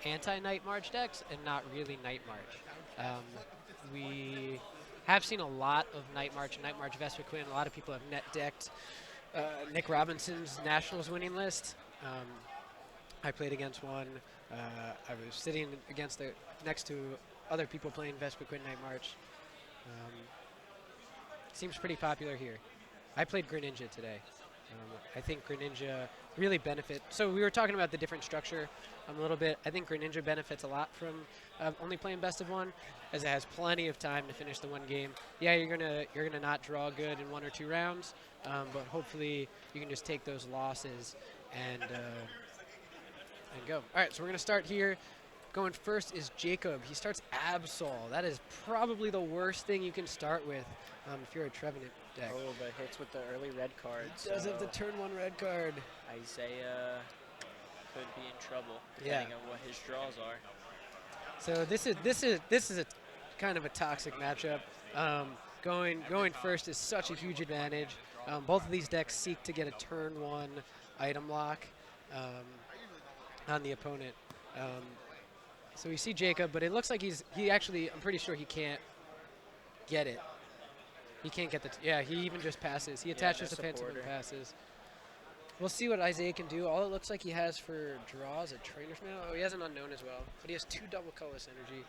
anti-Night March decks and not really Night March. We have seen a lot of Night March and Night March Vespiquen. A lot of people have net decked Nick Robinson's Nationals winning list. I played against one. I was sitting next to other people playing Vespiquen Night March. Seems pretty popular here. I played Greninja today. I think Greninja really benefits. So we were talking about the different structure a little bit. I think Greninja benefits a lot from only playing best of one, as it has plenty of time to finish the one game. Yeah, you're gonna not draw good in 1 or 2 rounds, but hopefully you can just take those losses and go. All right, so we're gonna start here. Going first is Jacob. He starts Absol. That is probably the worst thing you can start with if you're a Trevenant deck. Oh, but hits with the early red cards. He does have the turn 1 red card. Isaiah could be in trouble depending on what his draws are. So this is a kind of a toxic matchup. Going first is such a huge advantage. Both of these decks seek to get a turn 1 item lock on the opponent. So we see Jacob, but it looks like I'm pretty sure he can't get it. He can't get he even just passes. He attaches defensive and passes. We'll see what Isaiah can do. All it looks like he has for draws a Trainer's Mail. Oh, he has an Unknown as well, but he has 2 double colorless energy.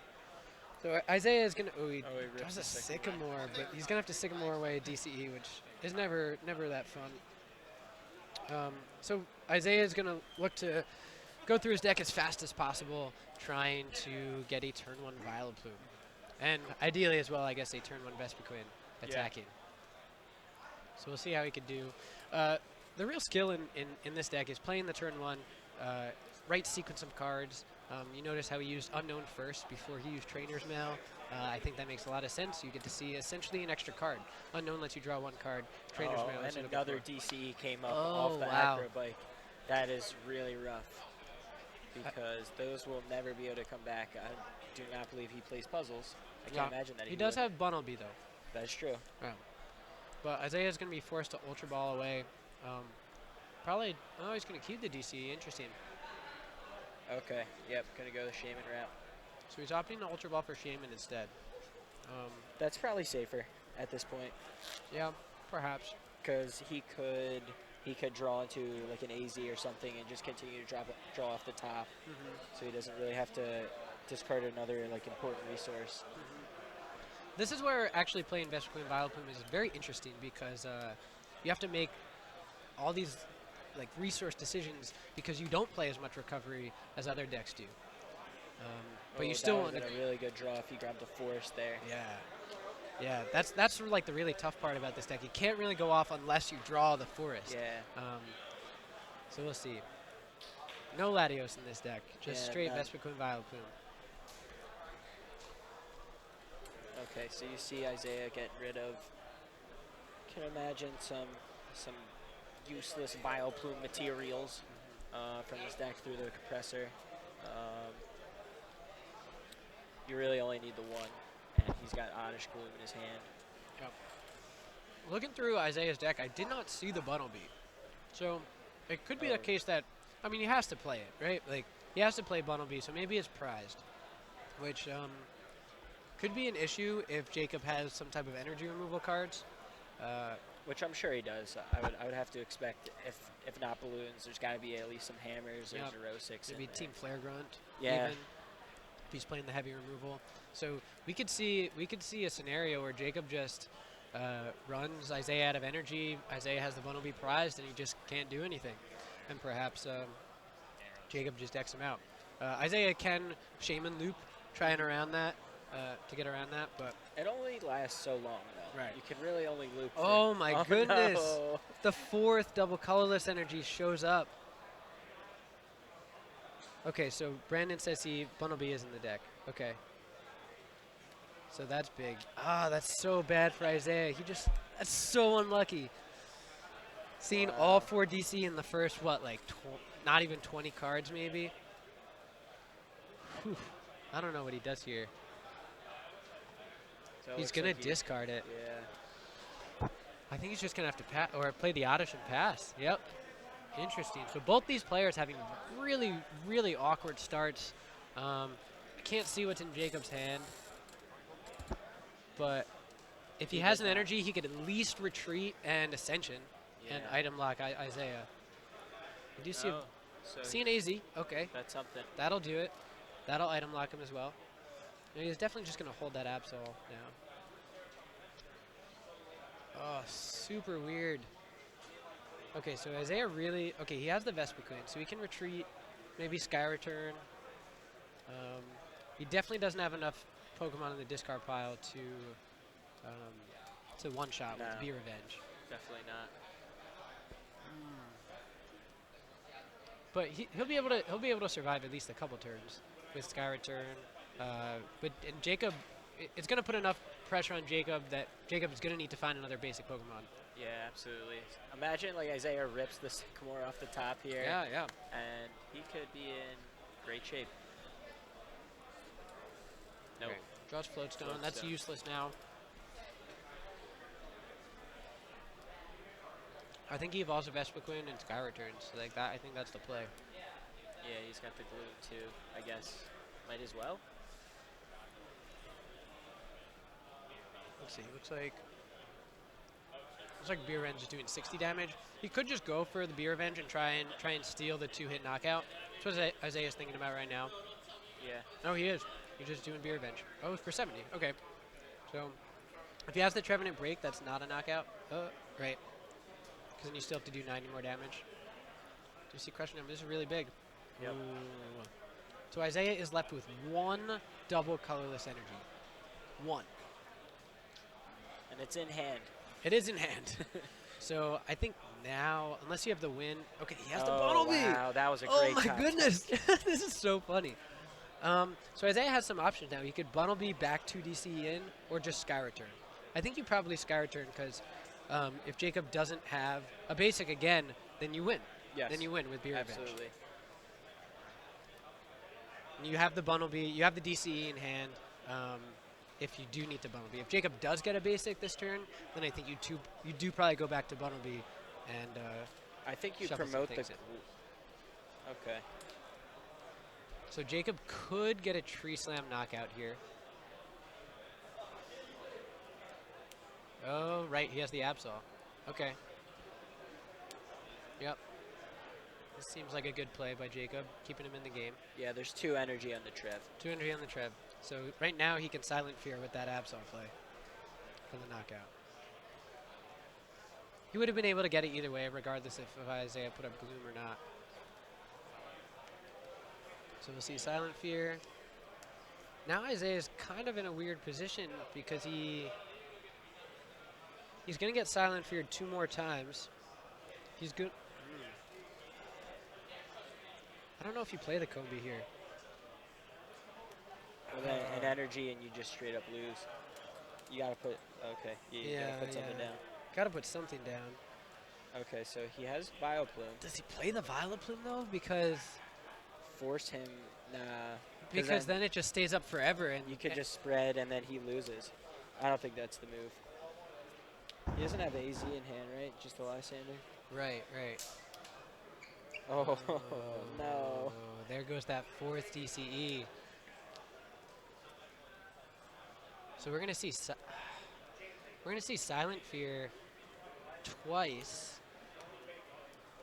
So Isaiah is going to, he does a Sycamore, but he's going to have to Sycamore away DCE, which is never that fun. So Isaiah is going to look to go through his deck as fast as possible, trying to get a turn 1 Vileplume. And ideally as well, I guess, a turn 1 Vespiquen attacking. So we'll see how he can do. The real skill in this deck is playing the turn 1, right sequence of cards. You notice how he used Unknown first before he used Trainer's Mail. I think that makes a lot of sense. You get to see essentially an extra card. Unknown lets you draw 1 card. Trainer's Mail and another DCE came up Oh, off the wow. Acro Bike. That is really rough because those will never be able to come back. I do not believe he plays puzzles. I can't imagine that he does would. have Bunnelby, though. That's true. Wow. But Isaiah's going to be forced to Ultra Ball away. Probably, he's going to keep the DCE. Interesting. Okay, yep, going to go the Shaman route. So he's opting to Ultra Ball for Shaman instead. That's probably safer at this point. Yeah, perhaps. Because he could draw into like an AZ or something and just continue to draw off the top. So he doesn't really have to discard another like important resource. This is where actually playing Vespiquen Vileplume is very interesting because you have to make all these like resource decisions because you don't play as much recovery as other decks do. But you still want a really good draw if you grab the Forest there. Yeah, that's sort of like the really tough part about this deck. You can't really go off unless you draw the Forest. Yeah. So we'll see. No Latios in this deck, just straight none. Vespiquen Vileplume. Okay, so you see Isaiah get rid of. Can imagine some useless Vileplume materials from his deck through the compressor. You really only need the 1, and he's got Oddish Gloom in his hand. Yep. Looking through Isaiah's deck, I did not see the Bunnelby. So it could be the case that, I mean, he has to play it, right? Like, he has to play Bunnelby, so maybe it's prized, which could be an issue if Jacob has some type of energy removal cards. Which I'm sure he does. I would have to expect, if not balloons, there's got to be at least some hammers or Zerosics. Maybe Team Flare Grunt. Yeah. Even, if he's playing the heavy removal. So we could see a scenario where Jacob just runs Isaiah out of energy. Isaiah has the Bunnelby prized, and he just can't do anything. And perhaps Jacob just decks him out. Isaiah can Shaman loop, trying around that to get around that, but it only lasts so long, though. Right. You can really only loop. Oh my goodness! No. The 4th double colorless energy shows up. Okay, so Brandon says Bunnelby is in the deck. Okay. So that's big. That's so bad for Isaiah. That's so unlucky. Seeing all 4 DC in the first, not even 20 cards maybe? Whew. I don't know what he does here. So He's going to discard it. Yeah. I think he's just going to have to play the Oddish and pass. Yep. Interesting. So both these players having really, really awkward starts I can't see what's in Jacob's hand, but if he has an energy, he could at least retreat and Ascension and item lock Isaiah. I do see, see an AZ. Okay. That's something. That'll do it. That'll item lock him as well. And he's definitely just going to hold that Absol now. Oh, super weird. Okay, so Isaiah really... Okay, he has the Vespiquen, so he can retreat, maybe Sky Return. He definitely doesn't have enough Pokemon in the discard pile to one-shot with Be Revenge. Definitely not. But he'll be able to survive at least a couple turns with Sky Return. But Jacob, it's going to put enough pressure on Jacob that Jacob is going to need to find another basic Pokemon. Yeah, absolutely. Imagine like Isaiah rips the Sycamore off the top here. Yeah, yeah. And he could be in great shape. Nope. Okay. Draws Floatstone. That's useless now. I think he evolves a Vespiquen and Sky Returns. Like that, I think that's the play. Yeah, he's got the glue too, I guess. Might as well. Let's see. Looks like Be Revenge is doing 60 damage. He could just go for the Be Revenge and try and steal the 2-hit knockout. That's what Isaiah's thinking about right now. Yeah. Oh, he is. He's just doing Be Revenge. Oh, for 70. Okay. So if he has the Trevenant Break, that's not a knockout. Right. Because then you still have to do 90 more damage. Do you see crushing him? This is really big. Yep. Ooh. So Isaiah is left with one double colorless energy. One. And it's in hand. It is in hand. So I think now, unless you have the win. Okay, he has the Bunnelby. Wow, that was a great Oh my top goodness. This is so funny. So Isaiah has some options now. He could Bunnelby back 2 DC in or just Sky Return. I think you probably Sky Return because if Jacob doesn't have a basic again, then you win. Yes. Then you win with Be Revenge. Absolutely. And you have the Bunnelby, you have the DCE in hand if you do need to Bunnelby. If Jacob does get a basic this turn, then I think you do probably go back to Bunnelby and I think you shuffle some promote the... things in. Okay. So Jacob could get a Tree Slam knockout here. Oh, right, he has the Absol. Okay. Yep. This seems like a good play by Jacob, keeping him in the game. Yeah, there's 2 energy on the Trev. 2 energy on the Trev. So right now he can Silent Fear with that Absol play for the knockout. He would have been able to get it either way, regardless if Isaiah put up Gloom or not. So we'll see Silent Fear. Now Isaiah's kind of in a weird position because he's going to get Silent Feared 2 more times. He's good. I don't know if you play the Combi here. Well, then an energy and you just straight up lose. You gotta put, okay, you gotta put something down. Gotta put something down. Okay, so he has Vileplume. Does he play the Vileplume though? Because Force him, nah. Because then it just stays up forever and you could just spread and then he loses. I don't think that's the move. He doesn't have AZ in hand, right? Just the Lysander? Right, right. Oh, no. There goes that 4th DCE. So we're gonna see Silent Fear twice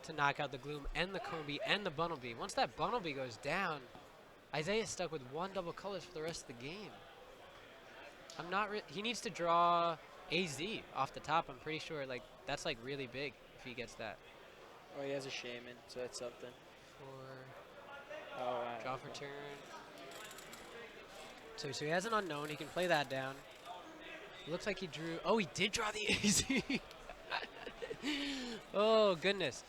to knock out the Gloom and the Combi and the Bunnelby. Once that Bunnelby goes down, Isaiah's stuck with 1 double colors for the rest of the game. He needs to draw AZ off the top. I'm pretty sure that's really big if he gets that. Oh, he has a Shaman, so that's something. For wow. draw for turn. So he has an unknown. He can play that down. It looks like he drew. Oh, he did draw the AZ. Oh goodness.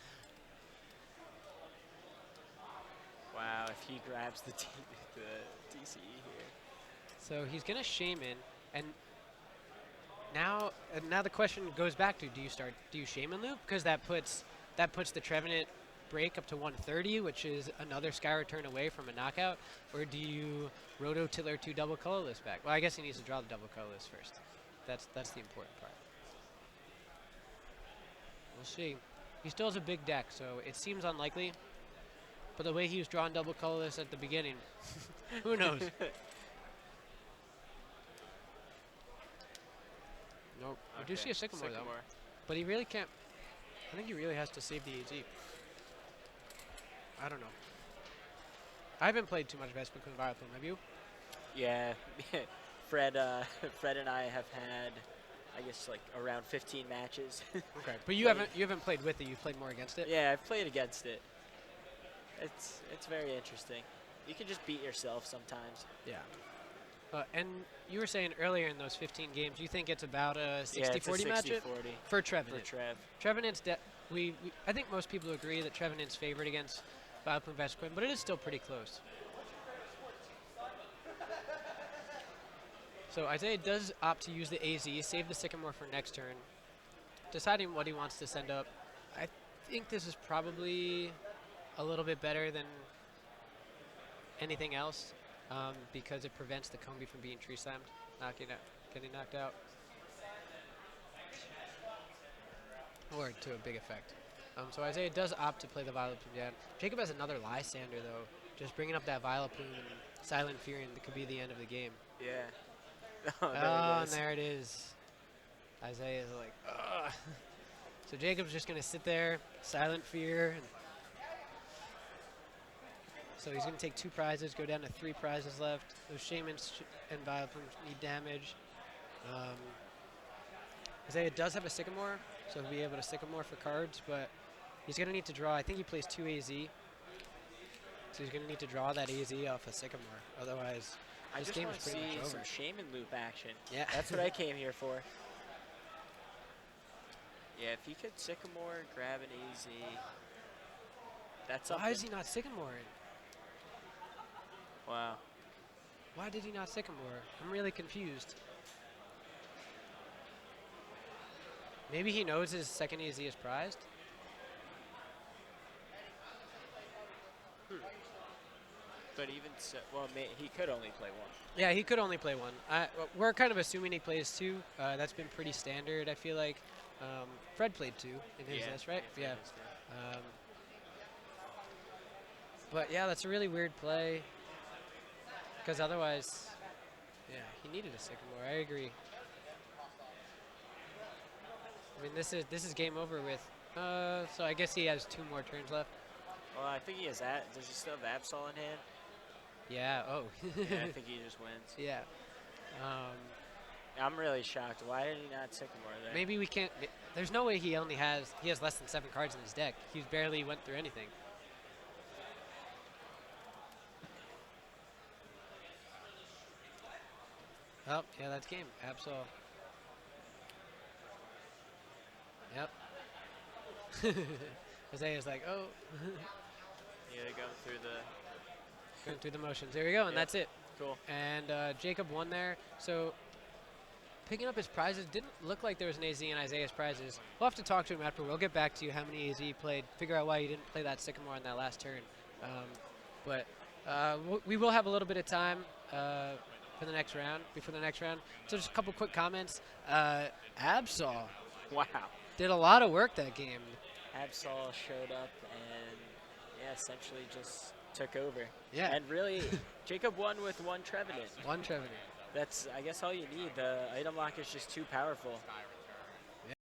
Wow, if he grabs the DCE here. So he's gonna Shaman, and now the question goes back to: do you Shaman loop? Because that puts the Trevenant Break up to 130, which is another Sky Return away from a knockout, or do you Rototiller 2 double colorless back? Well, I guess he needs to draw the double colorless first. That's the important part. We'll see. He still has a big deck, so it seems unlikely. But the way he was drawing double colorless at the beginning, who knows? Nope. I do see a Sycamore, though. But he really can't. I think he really has to save the AZ. I don't know. I haven't played too much Vespa-Kun Vileplume, have you? Yeah, Fred and I have had, I guess, like around 15 matches. Okay, but you haven't played with it. You played more against it. Yeah, I've played against it. It's very interesting. You can just beat yourself sometimes. Yeah. And you were saying earlier in those 15 games, you think it's about a 60-40 matchup? 60-40 For Trevenant. for Trev. Trevenant's, I think most people agree that Trevenant's favored against Vileplume Vesquin, but it is still pretty close. So Isaiah does opt to use the AZ, save the Sycamore for next turn, deciding what he wants to send up. I think this is probably a little bit better than anything else because it prevents the Combi from being tree slammed, getting knocked out. Or to a big effect. So Isaiah does opt to play the Vileplume down. Jacob has another Lysander, though, just bringing up that Vileplume and Silent Fury, and that could be the end of the game. Yeah. And there it is. Isaiah's like, ugh. So Jacob's just going to sit there, Silent Fear. And so he's going to take 2 prizes, go down to 3 prizes left. Those Shamans and Vileplumes need damage. Isaiah does have a Sycamore, so he'll be able to Sycamore for cards, but he's going to need to draw. I think he plays 2 AZ. So he's going to need to draw that AZ off a Sycamore. Otherwise, this game is pretty much over. I just want to see some Shaman loop action. Yeah. That's what I came here for. Yeah, if he could Sycamore, grab an AZ, that's something. Why is he not Sycamoring? Wow. Why did he not Sycamore? I'm really confused. Maybe he knows his second AZ is prized? But even so, well, he could only play 1. Yeah, he could only play 1. We're kind of assuming he plays 2. That's been pretty standard, I feel like. Fred played 2 in his list, right? Yeah. But yeah, that's a really weird play. Because otherwise, yeah, he needed a Sycamore. I agree. I mean, this is game over with. So I guess he has 2 more turns left. Well, I think he has that. Does he still have Absol in hand? Yeah. Oh. Yeah, I think he just wins. Yeah. I'm really shocked. Why did he not Sycamore there? Maybe we can't. There's no way he has less than 7 cards in his deck. He barely went through anything. Oh, yeah, that's game. Absol. Yep. Isaiah's like, oh. Yeah, Going through the motions. There we go, and Yep. that's it. cool. And Jacob won there. So picking up his prizes, didn't look like there was an AZ in Isaiah's prizes. We'll have to talk to him after. We'll get back to you how many AZ he played, figure out why he didn't play that Sycamore on that last turn. But we will have a little bit of time for the next round, before the next round. So just a couple quick comments. Absol Wow. did a lot of work that game. Absol showed up and, yeah, essentially just took over. Yeah. And really, Jacob won with 1 Trevenant. 1 Trevenant. That's, I guess, all you need. The item lock is just too powerful.